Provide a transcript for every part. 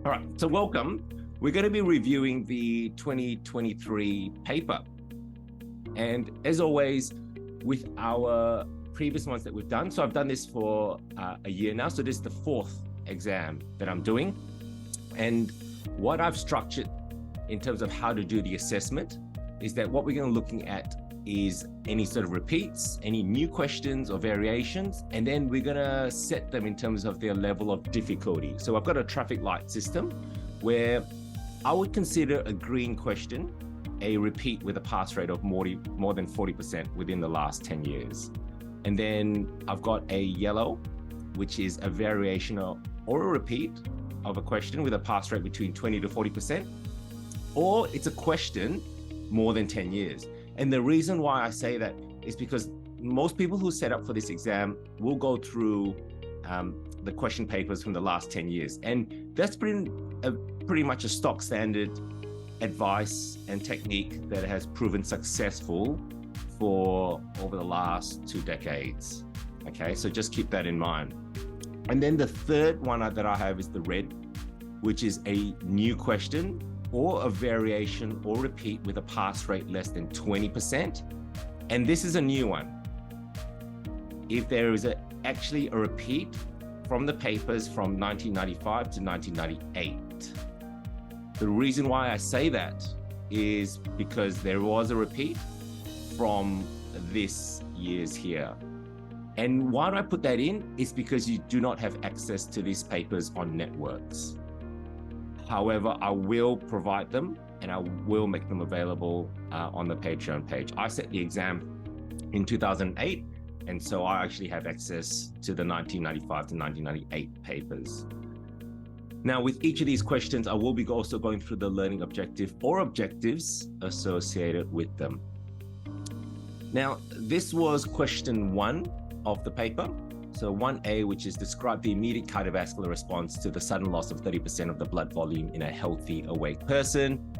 All right, so welcome. We're going to be reviewing the 2023 paper. And as always, with our previous ones that we've done, so I've done this for a year now, so this is the fourth exam that I'm doing. And what I've structured in terms of how to do the assessment is that what we're going to be looking at is any sort of repeats, any new questions or variations, and then we're going to set them in terms of their level of difficulty. So I've got a traffic light system where I would consider a green question a repeat with a pass rate of more than 40% within the last 10 years. And then I've got a yellow, which is a variation or a repeat of a question with a pass rate between 20 to 40%, or it's a question more than 10 years. And the reason why I say that is because most people who set up for this exam will go through the question papers from the last 10 years. And that's pretty much a stock standard advice and technique that has proven successful for over the last 2 decades. Okay, so just keep that in mind. And then the third one that I have is the red, which is a new question or a variation or repeat with a pass rate less than 20%. And this is a new one. If there is actually a repeat from the papers from 1995 to 1998. The reason why I say that is because there was a repeat from this year's here. And why do I put that in? Is because you do not have access to these papers on networks. However, I will provide them and I will make them available on the Patreon page. I set the exam in 2008, and so I actually have access to the 1995 to 1998 papers. Now, with each of these questions, I will be also going through the learning objective or objectives associated with them. Now, this was question 1 of the paper. So 1A, which is describe the immediate cardiovascular response to the sudden loss of 30% of the blood volume in a healthy, awake person.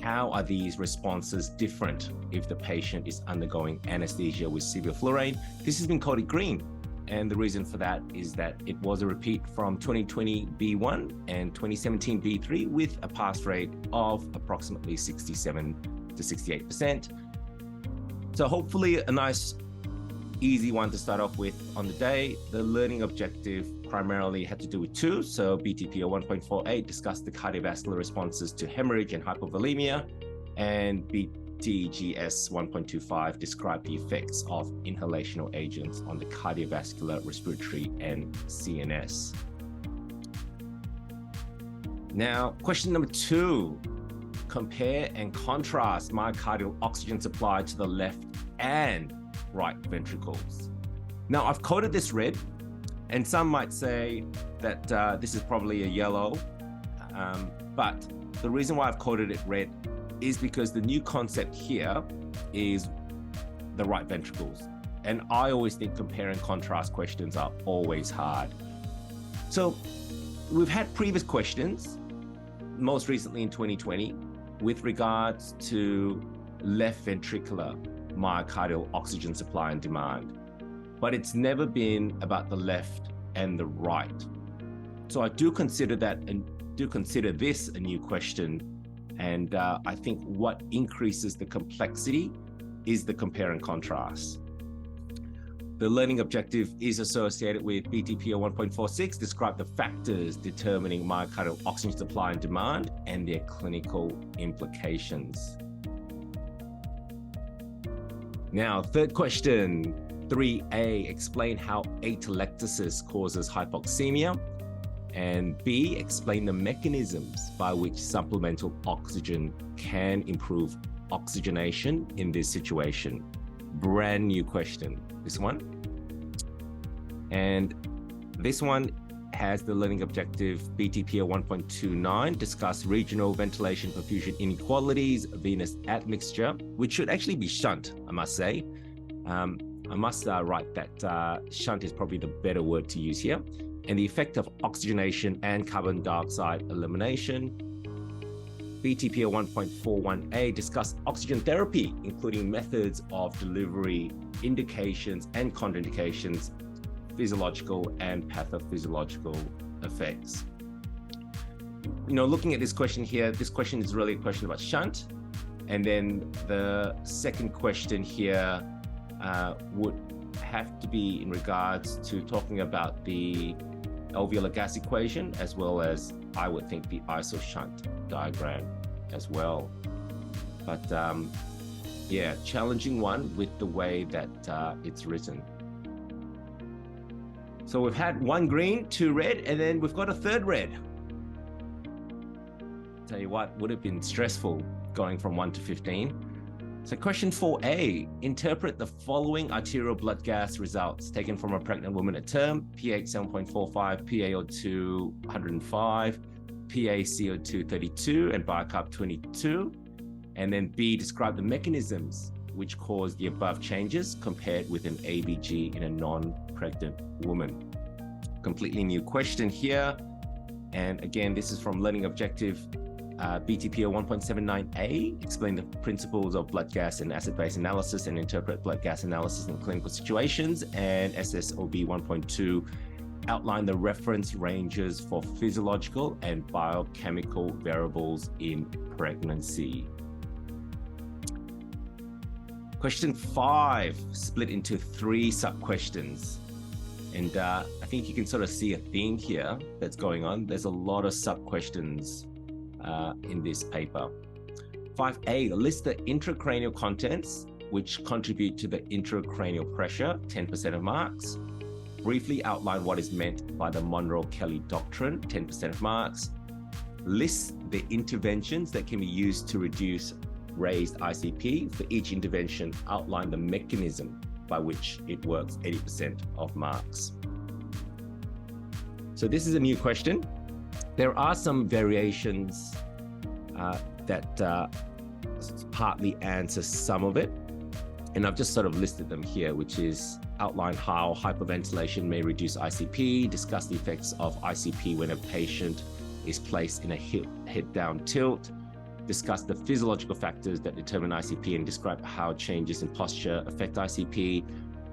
How are these responses different if the patient is undergoing anesthesia with sevoflurane? This has been coded green. And the reason for that is that it was a repeat from 2020 B1 and 2017 B3 with a pass rate of approximately 67 to 68%. So hopefully a nice easy one to start off with on the day. The learning objective primarily had to do with 2. So BTPO 1.48 discussed the cardiovascular responses to hemorrhage and hypovolemia, and BTGS 1.25 described the effects of inhalational agents on the cardiovascular, respiratory, and CNS. Now, question number 2, compare and contrast myocardial oxygen supply to the left and right ventricles. Now, I've coded this red, and some might say that this is probably a yellow, but the reason why I've coded it red is because the new concept here is the right ventricles. And I always think compare and contrast questions are always hard. So we've had previous questions, most recently in 2020, with regards to left ventricular myocardial oxygen supply and demand, but it's never been about the left and the right. So I do consider this a new question, and I think what increases the complexity is the compare and contrast. The learning objective is associated with BTPO 1.46, describe the factors determining myocardial oxygen supply and demand and their clinical implications. Now, third question, 3A, explain how atelectasis causes hypoxemia. And B, explain the mechanisms by which supplemental oxygen can improve oxygenation in this situation. Brand new question, this one. And this one has the learning objective BTPO 1.29, discuss regional ventilation perfusion inequalities, venous admixture, which should actually be shunt, I must say. I must write that shunt is probably the better word to use here. And the effect of oxygenation and carbon dioxide elimination. BTPO 1.41a, discuss oxygen therapy, including methods of delivery, indications and contraindications, physiological and pathophysiological effects. looking at this question here, this question is really a question about shunt. And then the second question here would have to be in regards to talking about the alveolar gas equation, as well as, I would think, the iso-shunt diagram as well. But yeah, challenging one with the way that it's written. So we've had 1 green, 2 red, and then we've got a 3rd red. Tell you what, would have been stressful going from 1 to 15. So question 4A, interpret the following arterial blood gas results taken from a pregnant woman at term: pH 7.45, PaO2 105, PaCO2 32, and bicarb 22. And then B, describe the mechanisms which cause the above changes compared with an ABG in a non-pregnant woman. Completely new question here. And again, this is from Learning Objective BTPO 1.79A, explain the principles of blood gas and acid-base analysis and interpret blood gas analysis in clinical situations. And SSOB 1.2, outline the reference ranges for physiological and biochemical variables in pregnancy. Question 5, split into 3 sub-questions. And I think you can sort of see a theme here that's going on. There's a lot of sub-questions in this paper. 5A, list the intracranial contents which contribute to the intracranial pressure, 10% of marks. Briefly outline what is meant by the Monroe-Kelly doctrine, 10% of marks. List the interventions that can be used to reduce raised ICP. For each intervention, outline the mechanism by which it works, 80% of marks. So this is a new question. There are some variations that partly answer some of it. And I've just sort of listed them here, which is outline how hyperventilation may reduce ICP, discuss the effects of ICP when a patient is placed in a head down tilt, discuss the physiological factors that determine ICP and describe how changes in posture affect ICP,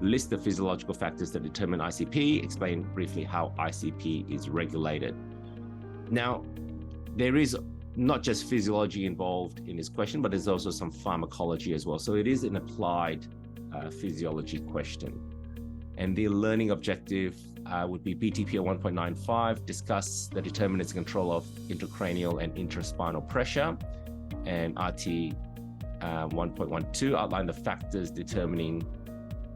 list the physiological factors that determine ICP, explain briefly how ICP is regulated. Now, there is not just physiology involved in this question, but there's also some pharmacology as well. So it is an applied physiology question. And the learning objective would be BTPO 1.95, discuss the determinants and control of intracranial and intraspinal pressure. And RT 1.12, outline the factors determining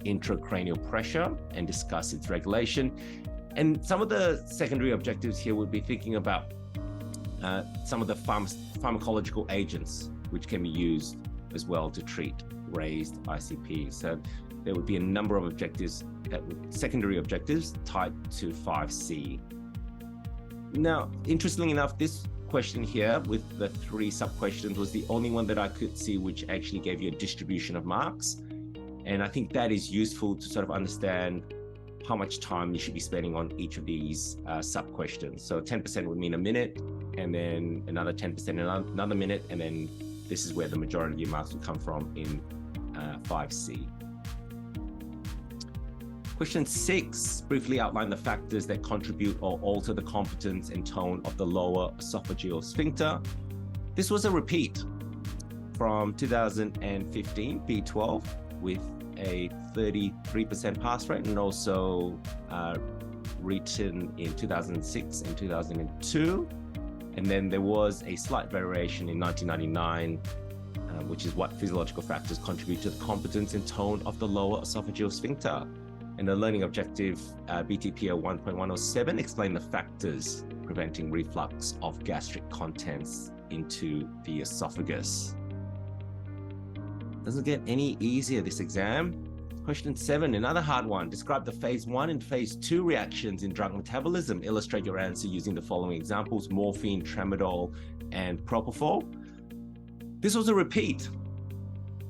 intracranial pressure and discuss its regulation. And some of the secondary objectives here would be thinking about some of the pharmacological agents which can be used as well to treat raised ICP. So there would be a number of objectives, secondary objectives tied to 5C. Now, interestingly enough, this question here with the 3 sub-questions was the only one that I could see which actually gave you a distribution of marks. And I think that is useful to sort of understand how much time you should be spending on each of these sub-questions. So 10% would mean a minute, and then another 10% in another minute, and then this is where the majority of your marks would come from in 5C. Question 6, briefly outline the factors that contribute or alter the competence and tone of the lower esophageal sphincter. This was a repeat from 2015, B12, with a 33% pass rate, and also written in 2006 and 2002. And then there was a slight variation in 1999, which is what physiological factors contribute to the competence and tone of the lower esophageal sphincter. And the learning objective, BTPO 1.107, explain the factors preventing reflux of gastric contents into the esophagus. Doesn't get any easier, this exam. Question 7, another hard one. Describe the phase 1 and phase 2 reactions in drug metabolism. Illustrate your answer using the following examples: morphine, tramadol, and propofol. This was a repeat.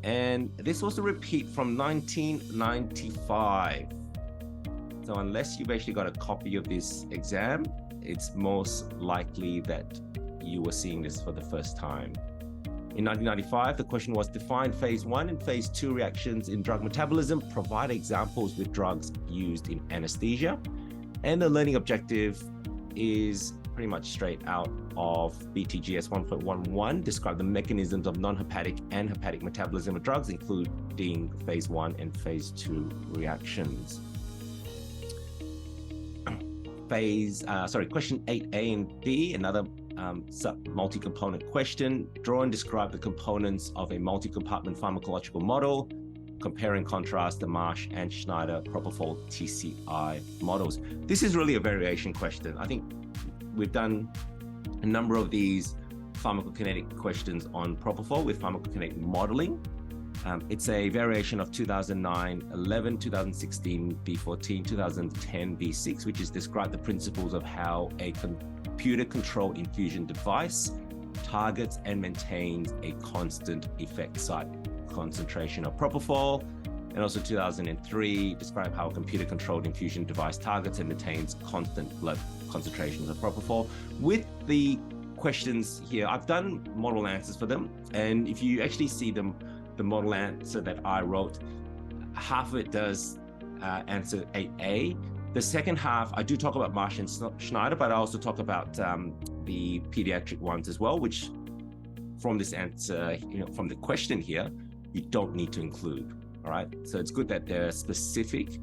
And this was a repeat from 1995. So unless you've actually got a copy of this exam, it's most likely that you were seeing this for the first time. In 1995, the question was: define phase 1 and phase 2 reactions in drug metabolism, provide examples with drugs used in anesthesia. And the learning objective is pretty much straight out of BTGS 1.11 describe the mechanisms of non-hepatic and hepatic metabolism of drugs, including phase 1 and phase 2 reactions. Question 8A and B, another multi-component question. Draw and describe the components of a multi-compartment pharmacological model. Compare and contrast the Marsh and Schneider propofol TCI models. This is really a variation question. I think we've done a number of these pharmacokinetic questions on propofol with pharmacokinetic modeling. It's a variation of 2009-11, 2016 B14, 2010 B6, which is describe the principles of how a computer-controlled infusion device targets and maintains a constant effect site concentration of propofol. And also 2003, describe how a computer-controlled infusion device targets and maintains constant blood concentrations of propofol. With the questions here, I've done model answers for them. And if you actually see them, the model answer that I wrote, half of it does answer 8A. The second half, I do talk about Marsh and Schneider, but I also talk about the pediatric ones as well, which from this answer, from the question here, you don't need to include, all right? So it's good that they're specific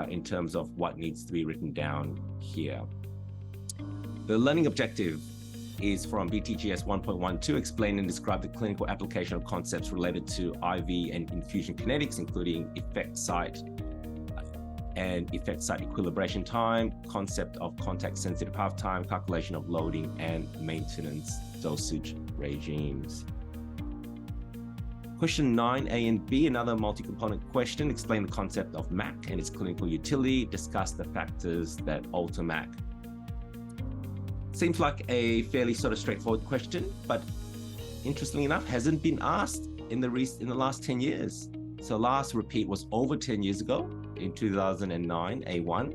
in terms of what needs to be written down here. The learning objective is from BTGS 1.12, explain and describe the clinical application of concepts related to IV and infusion kinetics, including effect site and effect site equilibration time, concept of contact sensitive half-time, calculation of loading and maintenance dosage regimes. Question 9A and B, another multi-component question, explain the concept of MAC and its clinical utility, discuss the factors that alter MAC. Seems like a fairly sort of straightforward question, but interestingly enough, hasn't been asked in the last 10 years. So last repeat was over 10 years ago in 2009, A1.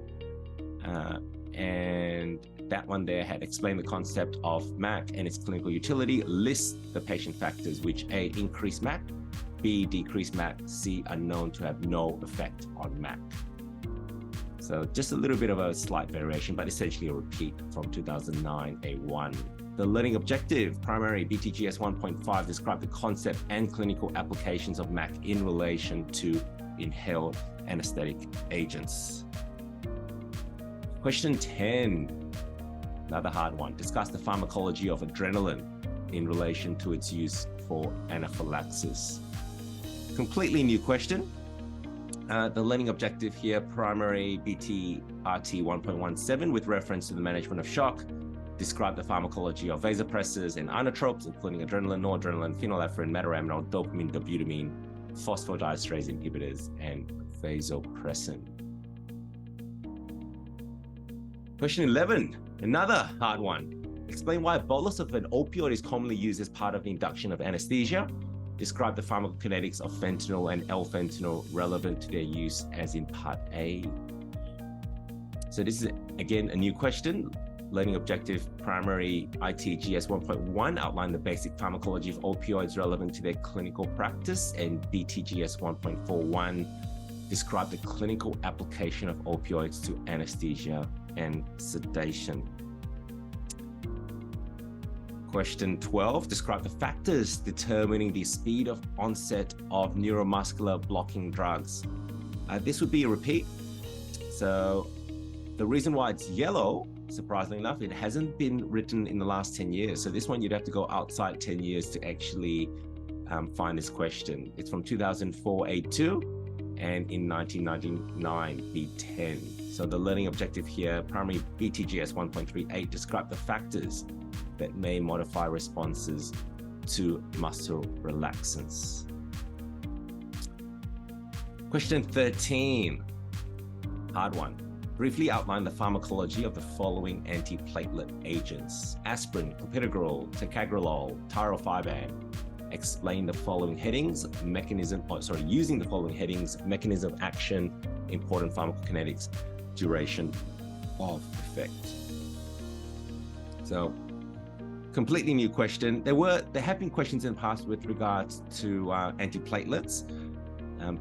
And that one there had explained the concept of MAC and its clinical utility, list the patient factors, which A, increase MAC, B, decrease MAC, C, are known to have no effect on MAC. So just a little bit of a slight variation, but essentially a repeat from 2009 A1. The learning objective, primary BTGS 1.5, describe the concept and clinical applications of MAC in relation to inhaled anesthetic agents. Question 10, another hard one. Discuss the pharmacology of adrenaline in relation to its use for anaphylaxis. Completely new question. The learning objective here, primary BTRT 1.17, with reference to the management of shock, describe the pharmacology of vasopressors and inotropes, including adrenaline, noradrenaline, phenylephrine, mataraminol, dopamine, dobutamine, phosphodiesterase inhibitors, and vasopressin. Question 11, another hard one. Explain why a bolus of an opioid is commonly used as part of the induction of anesthesia. Describe the pharmacokinetics of fentanyl and L-fentanyl relevant to their use as in part A. So this is, again, a new question. Learning objective, primary ITGS 1.1, outline the basic pharmacology of opioids relevant to their clinical practice, and BTGS 1.41, describe the clinical application of opioids to anesthesia and sedation. Question 12, describe the factors determining the speed of onset of neuromuscular blocking drugs. This would be a repeat. So the reason why it's yellow, surprisingly enough, it hasn't been written in the last 10 years. So this one, you'd have to go outside 10 years to actually find this question. It's from 2004 A2 and in 1999 B10. So the learning objective here, primary BTGS 1.38, describe the factors that may modify responses to muscle relaxants. Question 13, hard one. Briefly outline the pharmacology of the following antiplatelet agents: aspirin, clopidogrel, ticagrelol, tirofiban. Explain the following headings, using the following headings: mechanism of action, important pharmacokinetics, duration of effect. So, completely new question. There have been questions in the past with regards to antiplatelets,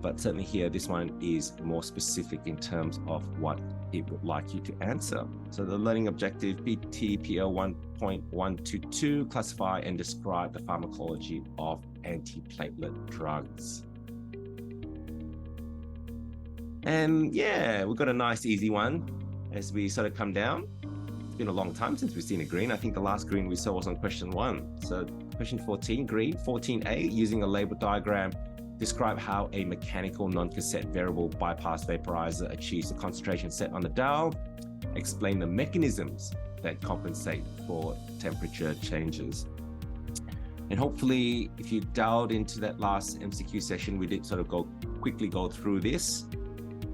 but certainly here, this one is more specific in terms of what it would like you to answer. So the learning objective, PTPL 1.122, classify and describe the pharmacology of antiplatelet drugs. And yeah, we've got a nice easy one as we sort of come down. It's been a long time since we've seen a green. I think the last green we saw was on question 1. So question 14, green, 14A, using a label diagram, describe how a mechanical non-cassette variable bypass vaporizer achieves the concentration set on the dial. Explain the mechanisms that compensate for temperature changes. And hopefully, if you dialed into that last MCQ session, we did sort of quickly go through this.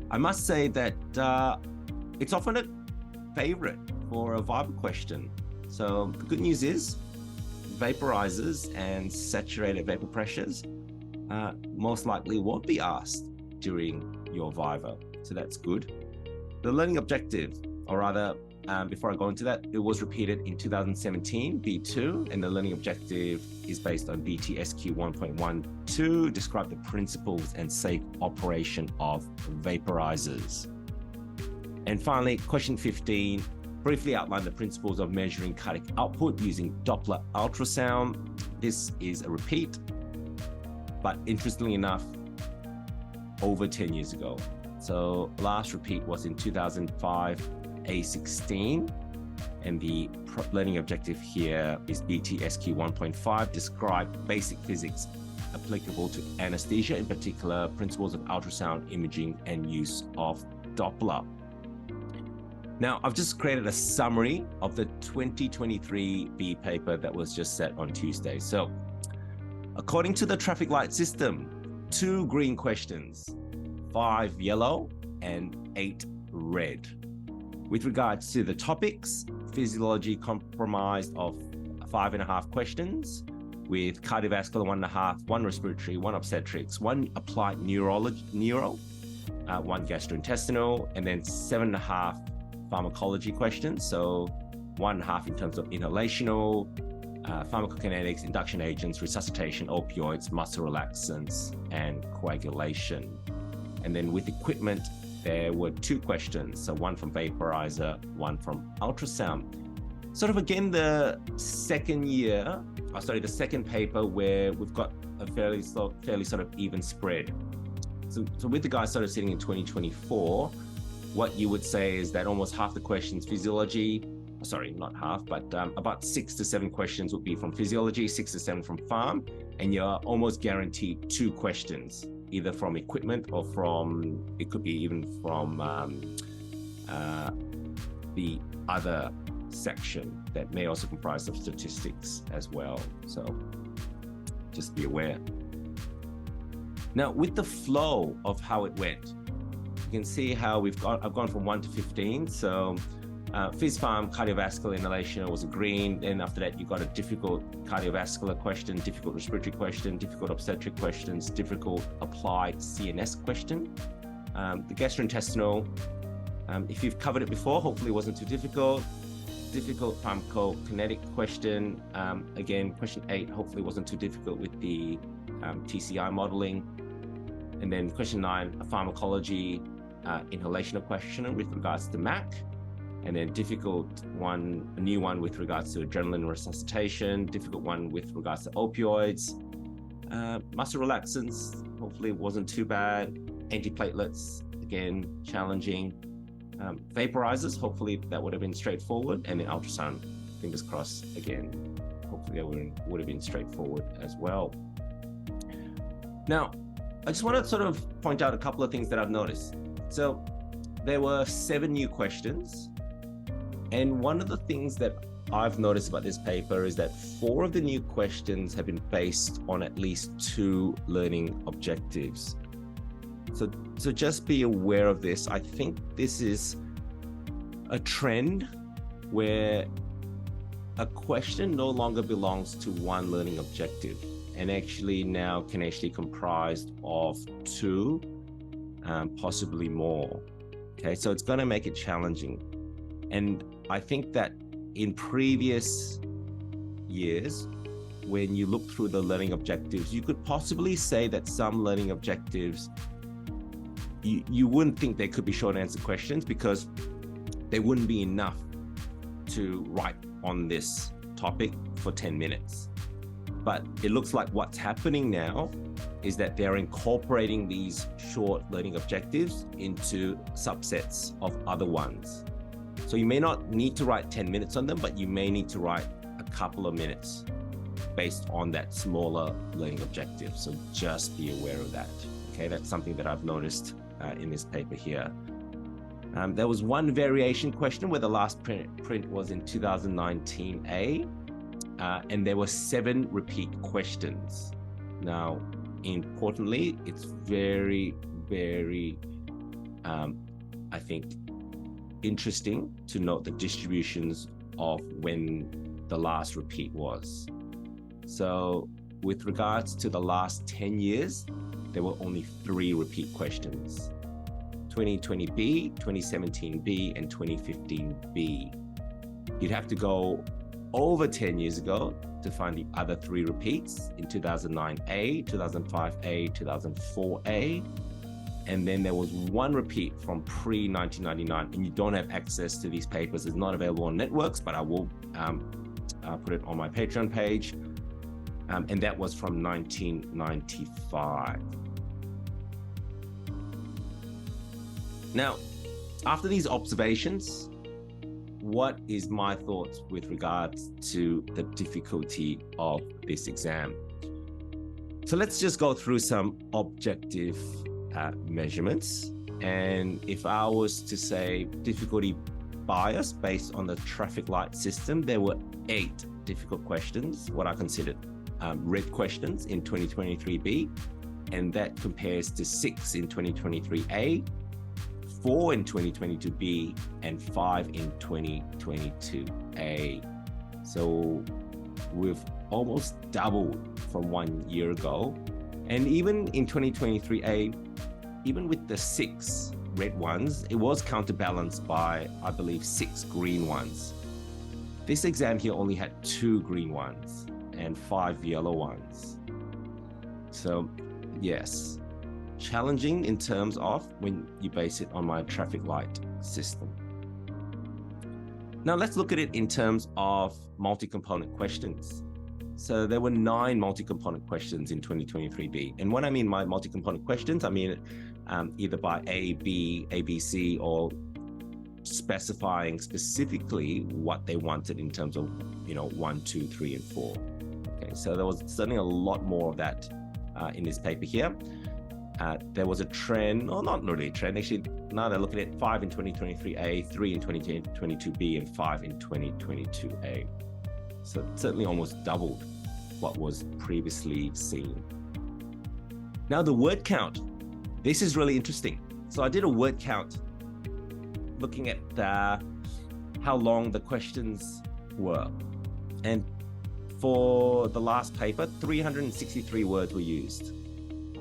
I must say that it's often a favorite for a Viva question. So the good news is vaporizers and saturated vapor pressures most likely won't be asked during your Viva. So that's good. The learning objective, or rather, before I go into that, it was repeated in 2017, B2, and the learning objective is based on BTSQ 1.12, describe the principles and safe operation of vaporizers. And finally, question 15, briefly outline the principles of measuring cardiac output using Doppler ultrasound. This is a repeat, but interestingly enough, over 10 years ago. So last repeat was in 2005, A16, and the learning objective here is BTSQ 1.5, describe basic physics applicable to anesthesia, in particular principles of ultrasound imaging and use of Doppler. Now, I've just created a summary of the 2023 B paper that was just set on Tuesday. So according to the traffic light system, 2 green questions, 5 yellow and 8 red. With regards to the topics, physiology comprised of 5.5 questions, with cardiovascular 1.5, 1 respiratory, 1 obstetrics, 1 applied neuro, 1 gastrointestinal, and then 7.5 pharmacology questions. So 1.5 in terms of inhalational, pharmacokinetics, induction agents, resuscitation, opioids, muscle relaxants, and coagulation. And then with equipment, there were 2 questions. So 1 from vaporizer, 1 from ultrasound. Sort of again, the second paper where we've got a fairly sort of even spread. So with the guys sort of sitting in 2024, what you would say is that almost half the questions physiology, sorry, not half, but about 6 to 7 questions would be from physiology, 6 to 7 from pharm, and you're almost guaranteed 2 questions, either from equipment or from, it could be even from the other section that may also comprise of statistics as well. So just be aware. Now, with the flow of how it went, you can see how I've gone from 1 to 15. So phys pharm, cardiovascular inhalation was a green. Then after that, you got a difficult cardiovascular question, difficult respiratory question, difficult obstetric questions, difficult applied CNS question. The gastrointestinal, if you've covered it before, hopefully it wasn't too difficult. Difficult pharmacokinetic question. Again, question 8, hopefully it wasn't too difficult with the TCI modeling. And then question 9, a pharmacology inhalational question with regards to MAC. And then difficult one, a new one with regards to adrenaline resuscitation, difficult one with regards to opioids, muscle relaxants, hopefully it wasn't too bad. Antiplatelets, again, challenging. Vaporizers, hopefully that would have been straightforward. And then ultrasound, fingers crossed, again, hopefully that would have been straightforward as well. Now, I just want to sort of point out a couple of things that I've noticed. So there were 7 new questions. And one of the things that I've noticed about this paper is that 4 of the new questions have been based on at least 2 learning objectives. So just be aware of this. I think this is a trend where a question no longer belongs to 1 learning objective and actually now can actually comprise of 2, possibly more. Okay, so it's going to make it challenging. And I think that in previous years, when you look through the learning objectives, you could possibly say that some learning objectives you wouldn't think there could be short answer questions because there wouldn't be enough to write on this topic for 10 minutes. But it looks like what's happening now is that they're incorporating these short learning objectives into subsets of other ones. So you may not need to write 10 minutes on them, but you may need to write a couple of minutes based on that smaller learning objective. So just be aware of that. Okay, that's something that I've noticed in this paper here. There was one variation question where the last print was in 2019A, and there were 7 repeat questions. Now, importantly, it's very, very, I think, interesting to note the distributions of when the last repeat was. So with regards to the last 10 years, there were only 3 repeat questions: 2020B, 2017B, and 2015B. You'd have to go over 10 years ago to find the other 3 repeats in 2009A, 2005A, 2004A. And then there was 1 repeat from pre-1999, and you don't have access to these papers. It's not available on networks, but I will put it on my Patreon page. And that was from 1995. Now, after these observations, what is my thoughts with regards to the difficulty of this exam? So let's just go through some objective measurements. And if I was to say difficulty bias based on the traffic light system, there were 8 difficult questions, what I considered red questions in 2023B, and that compares to 6 in 2023A, 4 in 2022B, and 5 in 2022A. So we've almost doubled from 1 year ago. And even in 2023A, even with the 6 red ones, it was counterbalanced by, I believe, 6 green ones. This exam here only had 2 green ones and 5 yellow ones. So yes, challenging in terms of when you base it on my traffic light system. Now let's look at it in terms of multi-component questions. So there were 9 multi-component questions in 2023B. And when I mean my multi-component questions, I mean either by A, B, ABC, or specifying specifically what they wanted in terms of, 1, 2, 3, and 4. Okay, so there was certainly a lot more of that in this paper here. There was a trend, or not really a trend, actually, now they're looking at 5 in 2023A, 3 in 2022B, and 5 in 2022A. So certainly almost doubled what was previously seen. Now the word count, this is really interesting. So I did a word count looking at how long the questions were. And for the last paper, 363 words were used.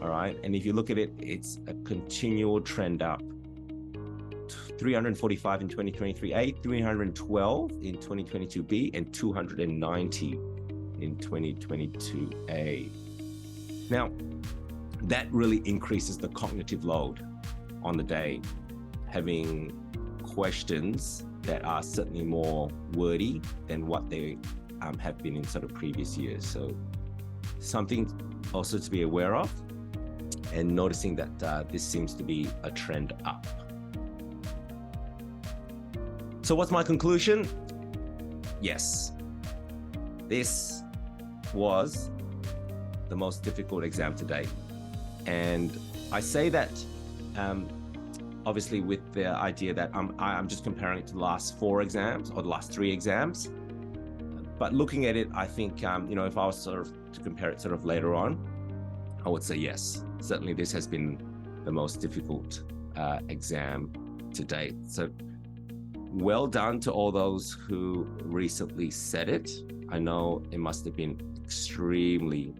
All right, and if you look at it, it's a continual trend up. 345 in 2023A, 312 in 2022B, and 290 in 2022A. Now, that really increases the cognitive load on the day, having questions that are certainly more wordy than what they have been in sort of previous years. So something also to be aware of, and noticing that this seems to be a trend up. So what's my conclusion? Yes, this was the most difficult exam to date. And I say that obviously with the idea that I'm just comparing it to the last 4 exams or the last 3 exams. But looking at it, I think, if I was sort of to compare it sort of later on, I would say yes, certainly this has been the most difficult exam to date. So well done to all those who recently said it. I know it must have been extremely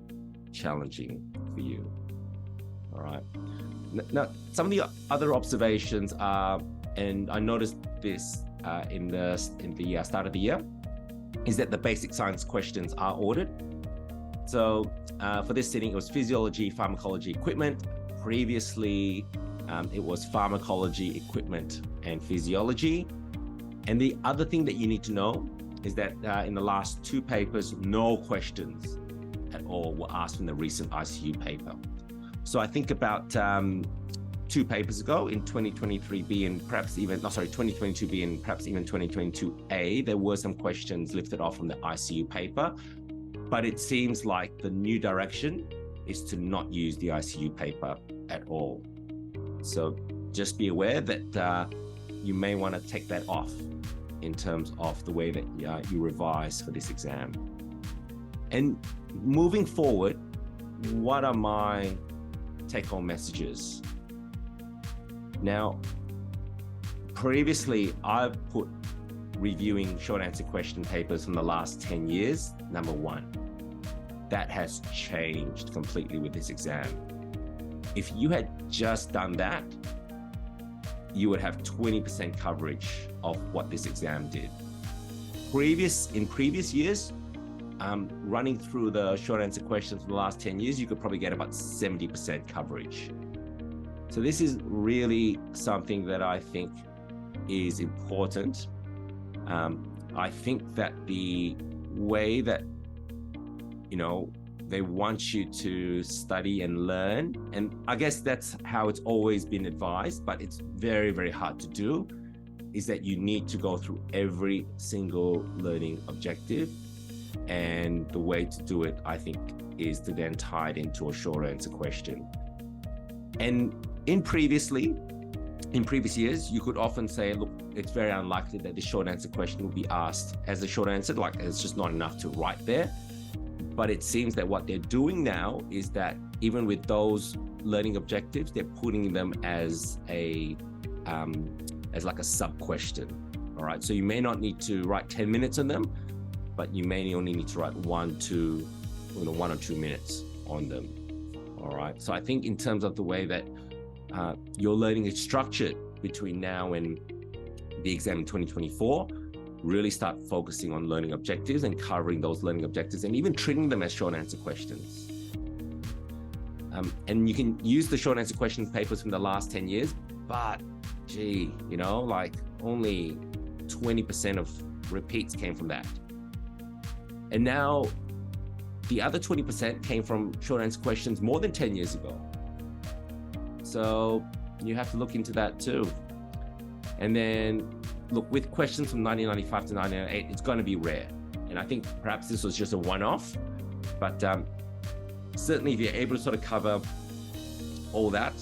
challenging for you. All right. Now, some of the other observations are, and I noticed this in the start of the year, is that the basic science questions are ordered. So for this sitting, it was physiology, pharmacology, equipment. Previously, It was pharmacology, equipment, and physiology. And the other thing that you need to know is that in the last 2 papers, no questions at all were asked from the recent ICU paper. So I think about 2 papers ago in 2023B and perhaps even, 2022B and perhaps even 2022A, there were some questions lifted off from the ICU paper, but it seems like the new direction is to not use the ICU paper at all. So just be aware that you may want to take that off in terms of the way that you revise for this exam. And moving forward, what are my take-home messages? Now, previously I've put reviewing short answer question papers from the last 10 years, number 1. That has changed completely with this exam. If you had just done that, you would have 20% coverage of what this exam did. In previous years, running through the short answer questions for the last 10 years, you could probably get about 70% coverage. So this is really something that I think is important. I think that the way that, they want you to study and learn, and I guess that's how it's always been advised, but it's very, very hard to do, is that you need to go through every single learning objective. And the way to do it, I think, is to then tie it into a short answer question. And in previous years, you could often say, look, it's very unlikely that the short answer question will be asked as a short answer, like it's just not enough to write there. But it seems that what they're doing now is that even with those learning objectives, they're putting them as like a sub question. All right. So you may not need to write 10 minutes on them, but you may only need to write 1 or 2 minutes on them. All right. So I think in terms of the way that your learning is structured between now and the exam in 2024, really start focusing on learning objectives and covering those learning objectives and even treating them as short answer questions. And you can use the short answer questions papers from the last 10 years, but like only 20% of repeats came from that. And now the other 20% came from short answer questions more than 10 years ago. So you have to look into that too. And then look, with questions from 1995 to 1998, it's going to be rare. And I think perhaps this was just a one-off, but certainly if you're able to sort of cover all that,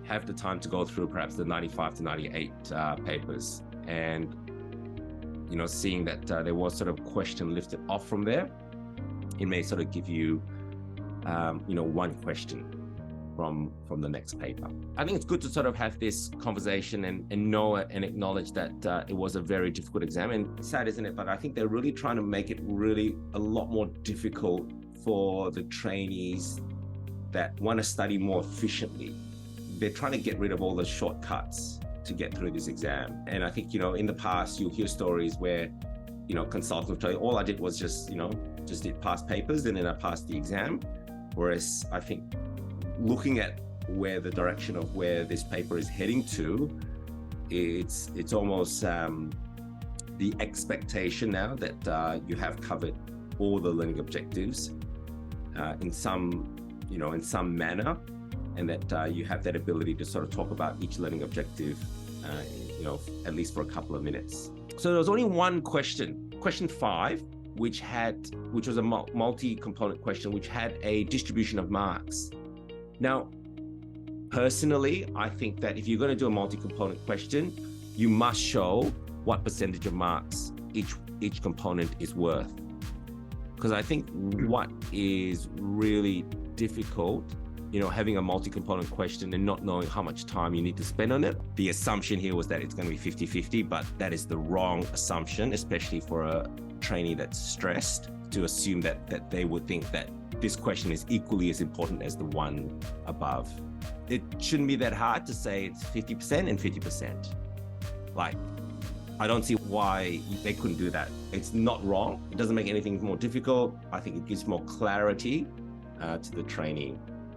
have the time to go through perhaps the 95 to 98 papers, and seeing that there was sort of question lifted off from there, it may sort of give you one question from the next paper. I think it's good to sort of have this conversation and know and acknowledge that it was a very difficult exam, and sad, isn't it? But I think they're really trying to make it really a lot more difficult for the trainees that want to study more efficiently. They're trying to get rid of all the shortcuts to get through this exam. And I think, in the past, you'll hear stories where, consultants will tell you, all I did was just did past papers and then I passed the exam. Whereas I think looking at where the direction of where this paper is heading to, it's almost the expectation now that you have covered all the learning objectives in some manner, and that you have that ability to sort of talk about each learning objective, at least for a couple of minutes. So there was only one question 5, which was a multi-component question, which had a distribution of marks. Now, personally, I think that if you're going to do a multi-component question, you must show what percentage of marks each component is worth. Because I think what is really difficult, having a multi-component question and not knowing how much time you need to spend on it. The assumption here was that it's going to be 50-50, but that is the wrong assumption, especially for a trainee that's stressed, to assume that they would think that this question is equally as important as the one above. It shouldn't be that hard to say it's 50% and 50%. Like, I don't see why they couldn't do that. It's not wrong. It doesn't make anything more difficult. I think it gives more clarity to the trainee.